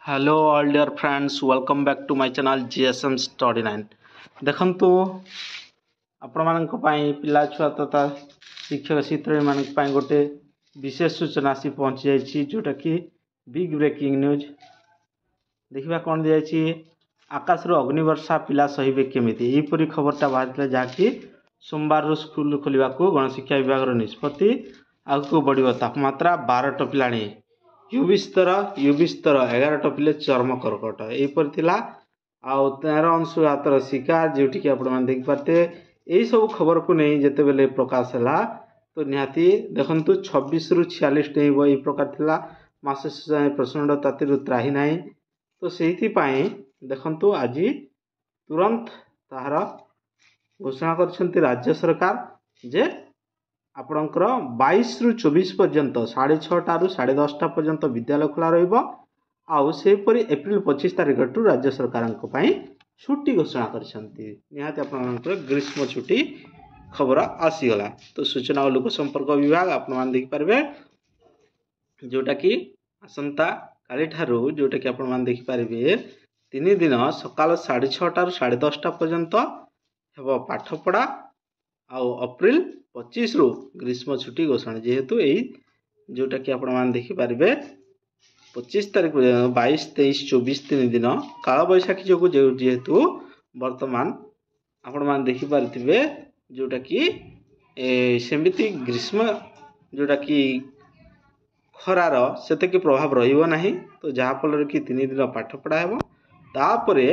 Hello all dear friends, welcome back to my channel GSM study 9। देखंतु आपण मानक पई पिला छुआ तथा शिक्षक शिक्षयित्री मानक पई गोटे विशेष सूचना आसी पहुंची जाइछि, जोटा कि बिग ब्रेकिंग न्यूज। देखिबा कोन दियाछि, आकाश रो अग्निवर्षा पिला सहिबे केमिति एपरि खबरटा बाहरले जाकि सोमवार रो स्कूल खोलिबा को गणशिक्षा विभाग रो निष्पत्ति आगु बढ़िबो। तापमात्रा 12 टपिलाणी। यूवी स्तर 11 टपिले चर्म कर्कट यहीपर थिला। आउ 13 अंशुघातर शिकार जोटि कि आपण मान देख पाते। यही सब खबर को नहीं जेते बेले प्रकाश है तो निहाती देखंतु 26 रु 46 डेइबो ए प्रकार थिला। मास प्रचंड ताती त्राही नाही तो सेहिति पई देखंतु आज तुरंत ताहार घोषणा करछंती राज्य सरकार जे आपणकर 22 रु 24 पर्यंत 6:30 रु 10:30 पर्यंत विद्यालय खुला रहिबो। आउ सेपरि एप्रिल 25 तारिख टू राज्य सरकार छुट्टी घोषणा करछंती। निहाती आपणकर ग्रीष्म छुट्टी खबर आसीगला। तो सूचना और लोक संपर्क विभाग आपण मान देख पारबे, जोटा कि आसंता काली ठारू जोटा कि आपण मान देख पारबे 3 दिन सकाल 6:30 रु 10:30 पर्यंत हेबो पाठ पढ़ा। आउ अप्रैल 25 रु ग्रीष्म छुट्टी घोषणा जेहेतु यही जोटा कि आपण मान देखि पारबे 25 तारिख 22, 23, 24 3 दिन काल बैशाखी जो जेहेतु वर्तमान आपण मान देखि पारथिबे जोटा कि सेमिति ग्रीष्म जोटा कि खरार सेते कि प्रभाव रहिबो नाही। तो जहा फल कि 3 दिन पाठ पढ़ा हेबो। तापरे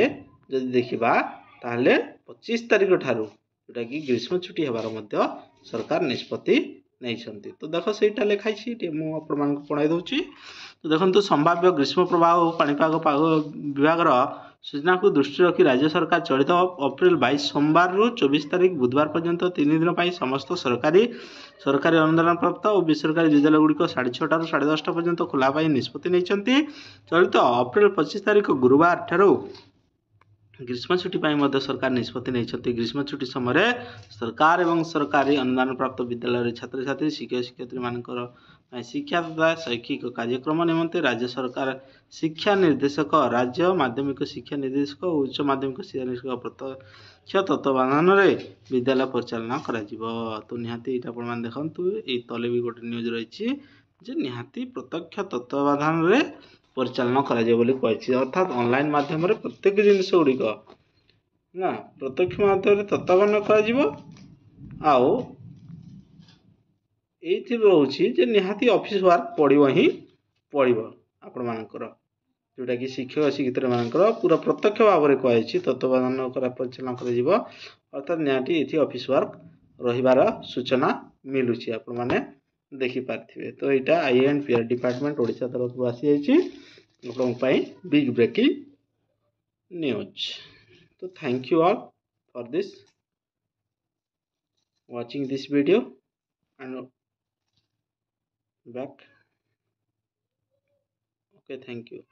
जदि देखिबा ताहले 25 तारिख ठारू जोटा कि ग्रीष्म छुट्टी हेबार मध्य सरकार निष्पत्ति नहीं। तो देख सहीटा लिखाई मुझे आपण पढ़ाई दूची। तो देखो संभाव्य ग्रीष्म प्रवाह और पाणीपाग विभाग सूचना को दृष्टि रखी राज्य सरकार चलित अप्रैल 22 सोमवार रु 24 तारिख बुधवार पर्यंत 3 दिन पर समस्त सरकारी अनुदान प्राप्त और बेसरकारी विद्यालय गुड़िक 6:30 रु 10:30 पर्यंत खोला निष्पत्ति नहीं। चलित अप्रैल 25 तारिख गुरुवार ठारू ग्रीष्म छुट्टी सरकार निष्पत्ति नहीं। ग्रीष्म छुट्टी समय सरकार एवं सरकारी अनुदान प्राप्त विद्यालय छात्र छात्री शिक्षक शिक्षयित्री मानकर शिक्षा तथा शैक्षिक कार्यक्रम निमंते राज्य सरकार शिक्षा निर्देशक राज्य माध्यमिक शिक्षा निर्देशक और उच्च माध्यमिक शिक्षा निर्देशक प्रत्यक्ष तत्वावधान विद्यालय परिचालना करा। तो निहाती ये देखु ये तले भी गोटे न्यूज रही निहाती प्रत्यक्ष तत्वावधान परिचालन कर अर्थात ऑनलाइन माध्यम प्रत्येक जिनस गुड़िक ना प्रत्यक्ष माध्यम तत्वावधान कर रोचे निहाती ऑफिस वर्क पड़ो ही पड़ो आपण मानकर जोटा कि शिक्षक शिक्षित मानकर पूरा प्रत्यक्ष भाव में कहुई तत्वावधान परिचालन कर अर्थात निहाती ये ऑफिस वर्क रहिबार सूचना मिलूची आपण माने देखि पार्थिबे। तो यहाँ IANPR डिपार्टमेंट ओडिशा तरफ आसी जाइए बिग ब्रेकिंग न्यूज। तो thank you all for this watching this video and back. Okay, thank you.